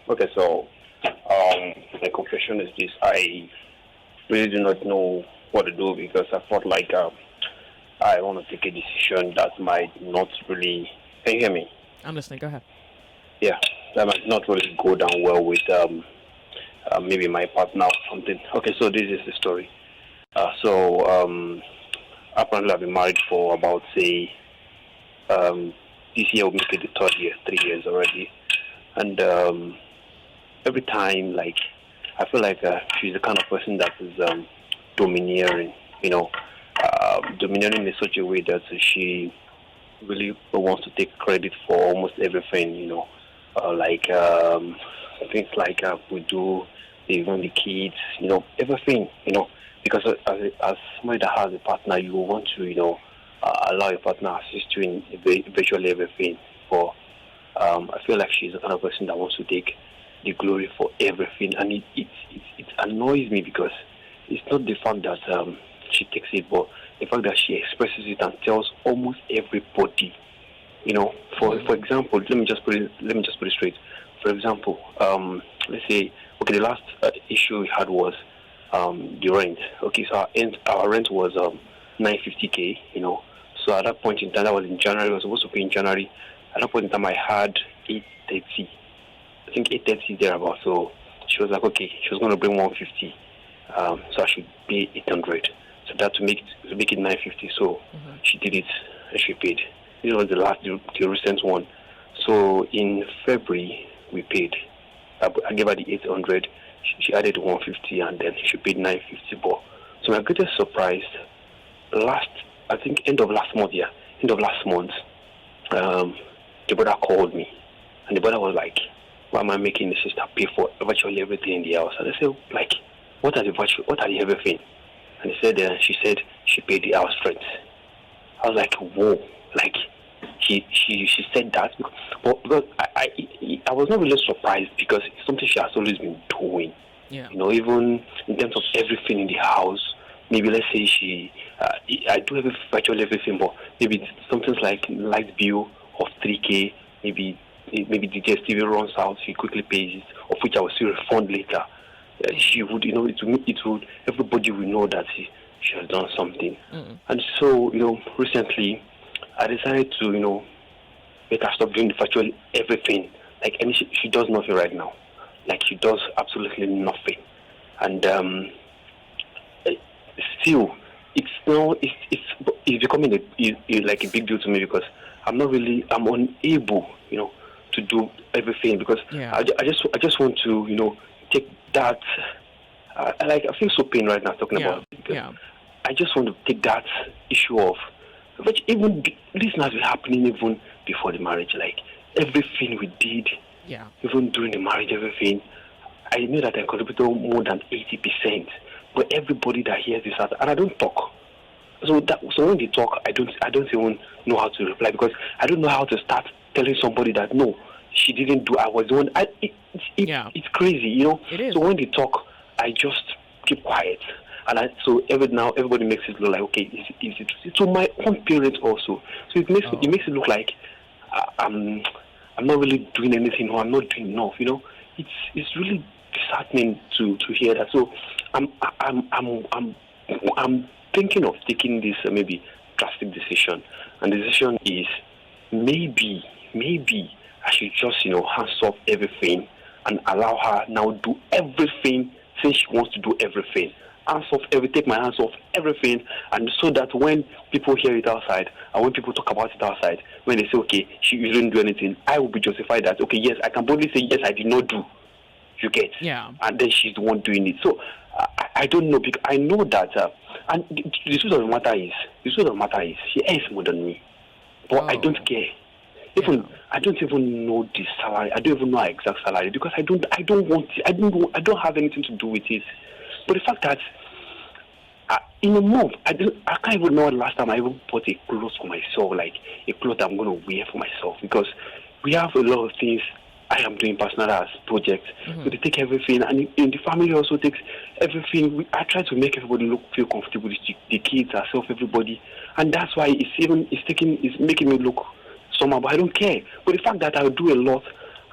Okay, so my confession is this: I really do not know what to do because I felt like I want to take a decision that might not really. Can you hear me? I'm listening. Go ahead. Yeah, that might not really go down well with maybe my partner or something. Okay, so this is the story. So apparently I've been married for about say um, this year will make it the third year, 3 years already, and every time like I feel like she's the kind of person that is domineering, you know, domineering in such a way that she really wants to take credit for almost everything, like things like we do, even the kids, everything, because as somebody that has a partner, you want to, allow your partner to assist you in virtually everything. But I feel like she's the kind of person that wants to take the glory for everything, and it annoys me because it's not the fact that she takes it, but the fact that she expresses it and tells almost everybody. For example, let me just put it straight. For example, let's say, okay, the last issue we had was the rent. Okay, so our rent was 950K. So at that point in time, that was in January. I was supposed to pay in January. At that point in time, I had 830. I think 830 thereabout. So she was like, okay, she was going to bring 150. So I should pay 800. So that to make it 950. So she did it and she paid. This was the recent one. So in February we paid. I gave her the 800. She added 150 and then she paid 950. But so my greatest surprise, I think end of last month, the brother called me, and the brother was like, "Why am I making the sister pay for virtually everything in the house?" And I said, "Like, what are the everything?" And she said she paid the house rent. I was like, "Whoa!" Like, she said that, because I was not really surprised because it's something she has always been doing. Yeah. Even in terms of everything in the house. Maybe let's say I do virtually everything, but maybe something like light bill of 3K. Maybe the DSTV runs out, she quickly pays it, of which I will still refund later. She would, everybody will know that she has done something. And so, recently, I decided to, make her stop doing virtually everything. Like, and she does nothing right now. Like, she does absolutely nothing. And still, it's becoming like a big deal to me because I'm unable, to do everything because Yeah. I just want to, take that. I feel so pain right now talking Yeah. about it because Yeah. I just want to take that issue of, which even this has been happening even before the marriage. Like everything we did, Yeah. even during the marriage, everything. I know that I contributed more than 80%, but everybody that hears this, and I don't talk. So when they talk, I don't even know how to reply because I don't know how to start telling somebody that no, she didn't do. I was the one. Yeah. It's crazy, It is. So when they talk, I just keep quiet, and so now everybody makes it look like okay, is it to my own parents also. So it makes it look like I'm not really doing anything or I'm not doing enough. It's really disheartening to hear that. So I'm thinking of taking this maybe drastic decision, and the decision is maybe I should just hands off everything and allow her now do everything since she wants to do everything. Take my hands off everything, and so that when people hear it outside and when people talk about it outside, when they say okay, she didn't do anything, I will be justified that okay, yes, I can boldly say yes, I did not do. You get, Yeah. and then she's the one doing it. So I don't know because I know that, and the truth of the matter is, she earns more than me, but I don't Oh. care. Yeah. I don't even know the salary. I don't even know her exact salary because I don't want it. I don't have anything to do with it. But the fact that in a month, I can't even know the last time I even bought a clothes for myself, like a cloth I'm going to wear for myself, because we have a lot of things I am doing personal as projects. So they take everything, and in the family also takes everything. I try to make everybody feel comfortable, the kids, ourselves, everybody, and that's why it's making me look somehow. But I don't care. But the fact that I do a lot,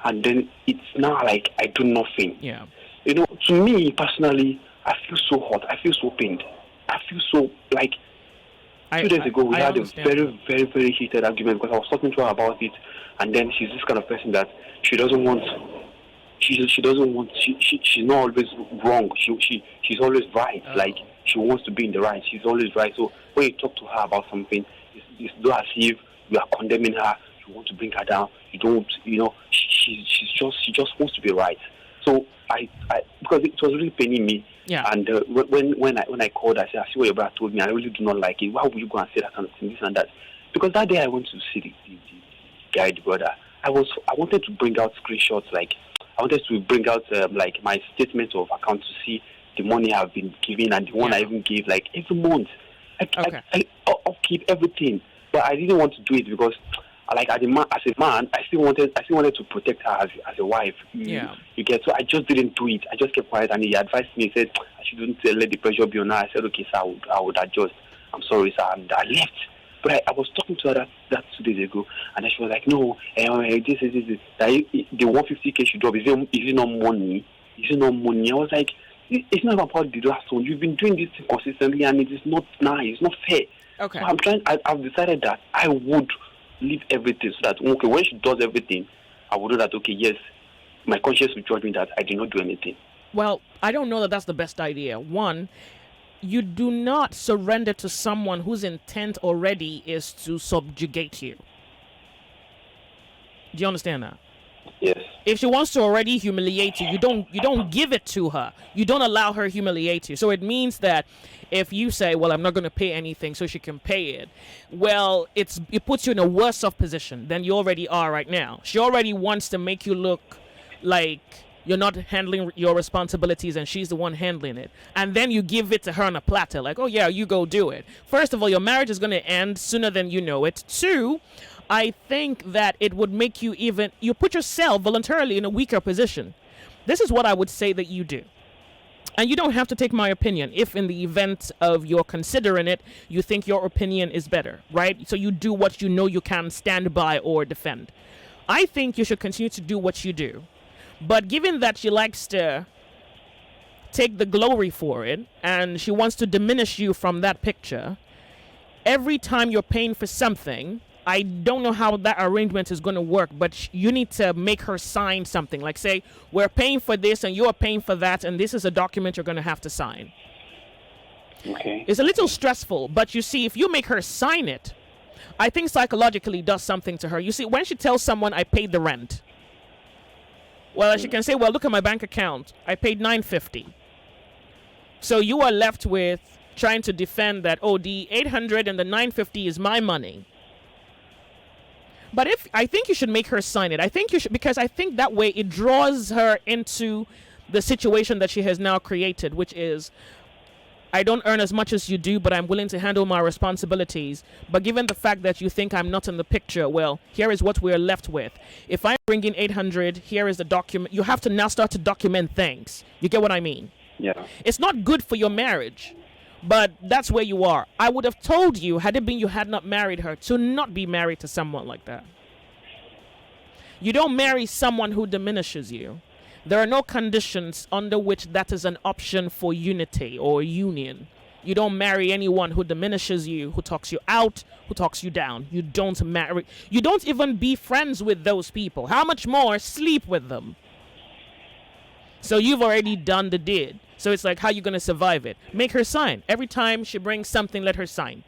and then it's now like I do nothing. Yeah. You know, to me personally, I feel so hot. I feel so pained. I feel so like 2 days ago we had a very, very, very heated argument because I was talking to her about it, and then she's this kind of person that she doesn't want. She doesn't want. She's not always wrong. She's always right. Oh. Like she wants to be in the right. She's always right. So when you talk to her about something, it's not as if you are condemning her. You want to bring her down. You don't. You know, she just wants to be right. So I because it was really paining me. Yeah. And when I called, I said, I see what your brother told me. I really do not like it. Why would you go and say that kind of thing, this and that? Because that day I went to see the guy, the brother. I wanted to bring out screenshots, like I wanted to bring out like my statement of account to see the money I've been giving and the one I even gave like every month. I upkeep everything, but I didn't want to do it because, like as a man, I still wanted to protect her as a wife. Yeah. You get, so I just didn't do it. I just kept quiet, and he advised me. He said I shouldn't let the pressure be on her. I said, okay, sir, I would adjust. I'm sorry, sir, and I left. But I was talking to her that 2 days ago, and then she was like, no, this is the 150K should drop. Is it not money? Is it not money? I was like, it's not about the last one. You've been doing this thing consistently, and it is not nice. It's not fair. Okay. So I've decided that I would leave everything so that, okay, when she does everything, I would know that, okay, yes, my conscience will judge me that I did not do anything. Well, I don't know that that's the best idea. One, you do not surrender to someone whose intent already is to subjugate you. Do you understand that? Yes. If she wants to already humiliate you, you don't give it to her. You don't allow her humiliate you. So it means that if you say, well, I'm not going to pay anything so she can pay it, well, it puts you in a worse off position than you already are right now. She already wants to make you look like you're not handling your responsibilities and she's the one handling it. And then you give it to her on a platter, like, oh yeah, you go do it. First of all, your marriage is going to end sooner than you know it. Two, I think that it would make you put yourself voluntarily in a weaker position. This is what I would say that you do. And you don't have to take my opinion if in the event of you're considering it, you think your opinion is better, right? So you do what you know you can stand by or defend. I think you should continue to do what you do. But given that she likes to take the glory for it and she wants to diminish you from that picture, every time you're paying for something, I don't know how that arrangement is going to work, but you need to make her sign something. Like say, we're paying for this and you're paying for that, and this is a document you're going to have to sign. Okay. It's a little stressful, but you see, if you make her sign it, I think psychologically it does something to her. You see, when she tells someone, I paid the rent, well, she can say, well, look at my bank account. I paid $950. So you are left with trying to defend that, oh, the $800 and the $950 is my money. But I think you should make her sign it. I think you should, because I think that way it draws her into the situation that she has now created, which is, I don't earn as much as you do, but I'm willing to handle my responsibilities. But given the fact that you think I'm not in the picture, well, here is what we're left with. If I bring in $800, here is the document. You have to now start to document things. You get what I mean? Yeah. It's not good for your marriage, but that's where you are. I would have told you, had it been you had not married her, to not be married to someone like that. You don't marry someone who diminishes you. There are no conditions under which that is an option for unity or union. You don't marry anyone who diminishes you, who talks you out, who talks you down. You don't marry. You don't even be friends with those people. How much more sleep with them? So you've already done the deed. So it's like, how are you going to survive it? Make her sign. Every time she brings something, let her sign.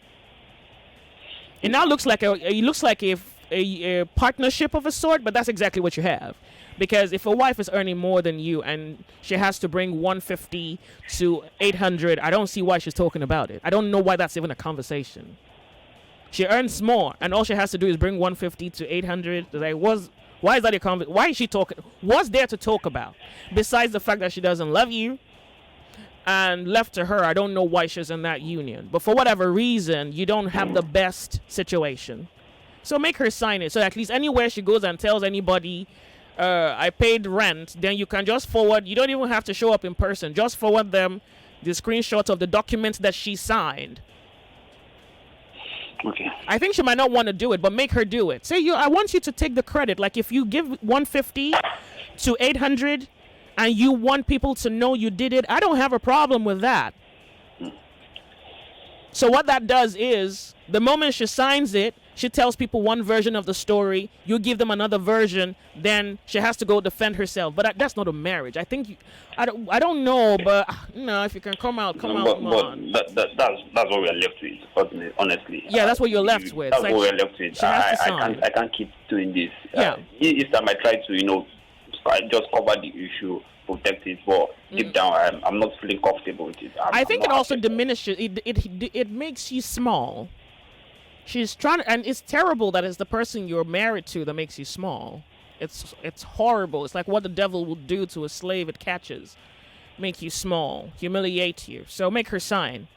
It now looks like a partnership of a sort, but that's exactly what you have. Because if a wife is earning more than you and she has to bring 150 to 800, I don't see why she's talking about it. I don't know why that's even a conversation. She earns more, and all she has to do is bring 150 to 800. Like, why is that a conversation? Why is she talking? What's there to talk about? Besides the fact that she doesn't love you, and left to her, I don't know why she's in that union. But for whatever reason, you don't have the best situation. So make her sign it. So at least anywhere she goes and tells anybody, I paid rent, then you can just forward. You don't even have to show up in person. Just forward them the screenshots of the documents that she signed. Okay. I think she might not want to do it, but make her do it. Say I want you to take the credit. Like if you give 150 to 800 and you want people to know you did it, I don't have a problem with that. So what that does is the moment she signs it, she tells people one version of the story, you give them another version, then she has to go defend herself. But that's not a marriage. I think I don't know, but if you can come out, come out. But that's what we're left with, honestly. Yeah, that's what you're left with. That's what we're left with. I can't keep doing this. Yeah. Each time I try to, just cover the issue, protect it, but deep down I'm not feeling comfortable with it. I think it also diminishes. It makes you small. She's trying to, and it's terrible that it's the person you're married to that makes you small. It's horrible. It's like what the devil will do to a slave it catches. Make you small, humiliate you. So make her sign.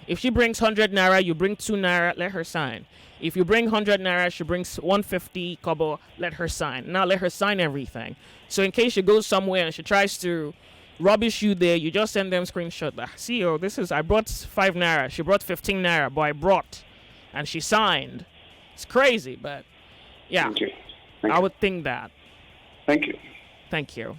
If she brings 100 naira, you bring 2 naira, let her sign. If you bring 100 naira, she brings 150 kobo, let her sign. Now let her sign everything. So in case she goes somewhere and she tries to rubbish you there, you just send them screenshot. See, I brought 5 naira. She brought 15 naira, but I brought. And she signed. It's crazy, but yeah. Thank you. I would think that. Thank you. Thank you.